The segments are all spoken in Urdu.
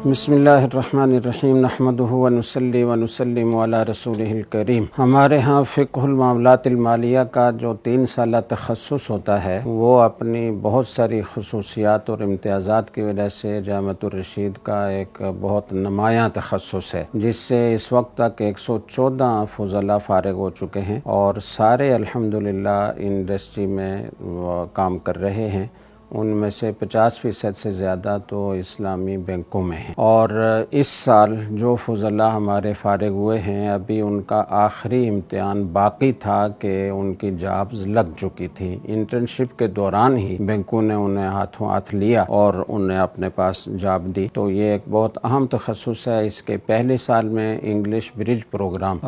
بسم اللہ الرحمن الرحیم نحمدہ ونصلی ونسلم علی رسولہ الکریم۔ ہمارے ہاں فقہ المعاملات المالیہ کا جو 3 سالہ تخصص ہوتا ہے وہ اپنی بہت ساری خصوصیات اور امتیازات کی وجہ سے جامعۃ الرشید کا ایک بہت نمایاں تخصص ہے، جس سے اس وقت تک 114 فضلاء فارغ ہو چکے ہیں اور سارے الحمدللہ انڈسٹری میں کام کر رہے ہیں۔ ان میں سے 50% سے زیادہ تو اسلامی بینکوں میں ہیں، اور اس سال جو فضلاء ہمارے فارغ ہوئے ہیں ابھی ان کا آخری امتحان باقی تھا کہ ان کی جابز لگ چکی تھی۔ انٹرنشپ کے دوران ہی بینکوں نے انہیں ہاتھوں ہاتھ لیا اور انہیں اپنے پاس جاب دی، تو یہ ایک بہت اہم تخصص ہے۔ اس کے پہلے سال میں انگلش برج پروگرام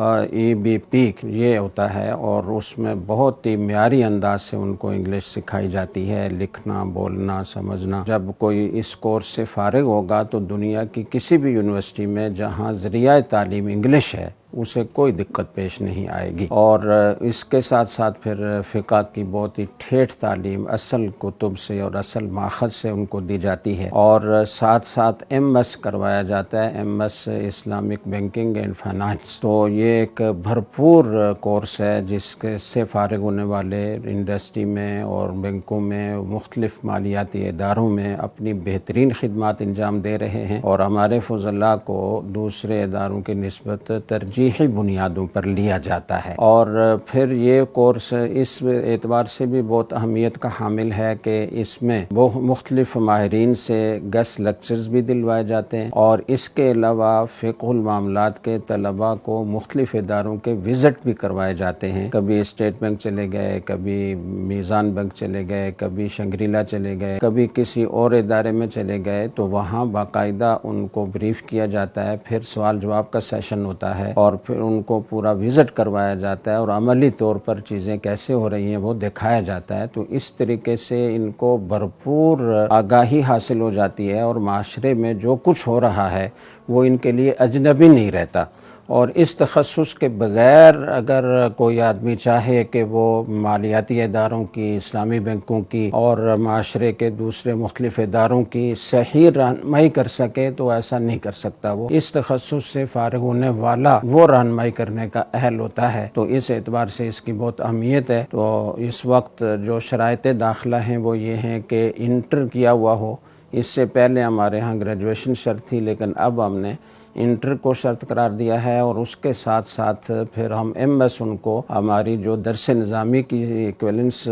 EBP یہ ہوتا ہے، اور اس میں بہت ہی معیاری انداز سے ان کو انگلش سکھائی جاتی ہے، لکھنا، بولنا، سمجھنا۔ جب کوئی اس کورس سے فارغ ہوگا تو دنیا کی کسی بھی یونیورسٹی میں جہاں ذریعہ تعلیم انگلش ہے اسے کوئی دقت پیش نہیں آئے گی، اور اس کے ساتھ ساتھ پھر فقہ کی بہت ہی ٹھیٹھ تعلیم اصل کتب سے اور اصل ماخذ سے ان کو دی جاتی ہے، اور ساتھ ساتھ MS کروایا جاتا ہے، MS Islamic banking and finance. تو یہ ایک بھرپور کورس ہے جس سے فارغ ہونے والے انڈسٹری میں اور بینکوں میں مختلف مالیاتی اداروں میں اپنی بہترین خدمات انجام دے رہے ہیں، اور ہمارے فضلاء کو دوسرے اداروں کی نسبت ترجیحی بنیادوں پر لیا جاتا ہے۔ اور پھر یہ کورس اس اعتبار سے بھی بہت اہمیت کا حامل ہے کہ اس میں مختلف ماہرین سے گیسٹ لیکچرز بھی دلوائے جاتے ہیں، اور اس کے علاوہ فقہ المعاملات کے طلباء کو مختلف اداروں کے وزٹ بھی کروائے جاتے ہیں۔ کبھی اسٹیٹ بینک چلے گئے، کبھی میزان بینک چلے گئے، کبھی شنگریلا چلے گئے، کبھی کسی اور ادارے میں چلے گئے، تو وہاں باقاعدہ ان کو بریف کیا جاتا ہے، پھر سوال جواب کا سیشن ہوتا ہے، اور پھر ان کو پورا وزٹ کروایا جاتا ہے، اور عملی طور پر چیزیں کیسے ہو رہی ہیں وہ دکھایا جاتا ہے۔ تو اس طریقے سے ان کو بھرپور آگاہی حاصل ہو جاتی ہے، اور معاشرے میں جو کچھ ہو رہا ہے وہ ان کے لیے اجنبی نہیں رہتا۔ اور اس تخصص کے بغیر اگر کوئی آدمی چاہے کہ وہ مالیاتی اداروں کی، اسلامی بینکوں کی اور معاشرے کے دوسرے مختلف اداروں کی صحیح رہنمائی کر سکے تو ایسا نہیں کر سکتا۔ وہ اس تخصص سے فارغ ہونے والا وہ رہنمائی کرنے کا اہل ہوتا ہے، تو اس اعتبار سے اس کی بہت اہمیت ہے۔ تو اس وقت جو شرائط داخلہ ہیں وہ یہ ہیں کہ انٹر کیا ہوا ہو۔ اس سے پہلے ہمارے ہاں گریجویشن شرط تھی، لیکن اب ہم نے انٹر کو شرط قرار دیا ہے، اور اس کے ساتھ ساتھ پھر ہم MS ان کو ہماری جو درس نظامی کی ایکویلنس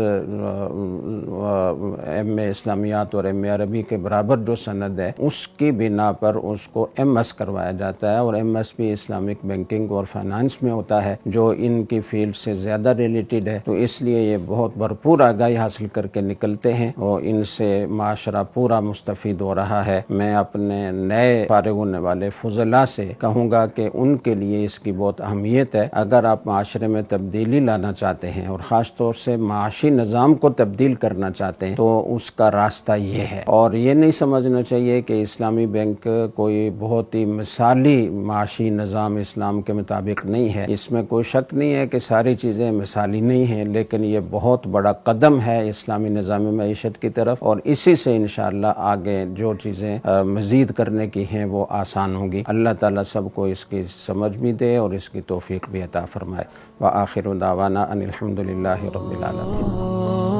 MA اسلامیات اور MA عربی کے برابر جو سند ہے اس کی بنا پر اس کو MS کروایا جاتا ہے، اور MS بھی اسلامک بینکنگ اور فائنانس میں ہوتا ہے جو ان کی فیلڈ سے زیادہ ریلیٹڈ ہے، تو اس لیے یہ بہت بھرپور آگاہی حاصل کر کے نکلتے ہیں، اور ان سے معاشرہ پورا مستفید ہو رہا ہے۔ میں اپنے نئے فارغ ہونے والے فضلاء سے کہوں گا کہ ان کے لیے اس کی بہت اہمیت ہے۔ اگر آپ معاشرے میں تبدیلی لانا چاہتے ہیں اور خاص طور سے معاشی نظام کو تبدیل کرنا چاہتے ہیں تو اس کا راستہ یہ ہے، اور یہ نہیں سمجھنا چاہیے کہ اسلامی بینک کوئی بہت ہی مثالی معاشی نظام اسلام کے مطابق نہیں ہے۔ اس میں کوئی شک نہیں ہے کہ ساری چیزیں مثالی نہیں ہیں، لیکن یہ بہت بڑا قدم ہے اسلامی نظام معیشت کی طرف، اور اسی سے انشاءاللہ آگے جو چیزیں مزید کرنے کی ہیں وہ آسان ہوں گی۔ اللہ تعالیٰ سب کو اس کی سمجھ بھی دے اور اس کی توفیق بھی عطا فرمائے۔ وآخر دعوانا ان الحمدللہ رب العالمین۔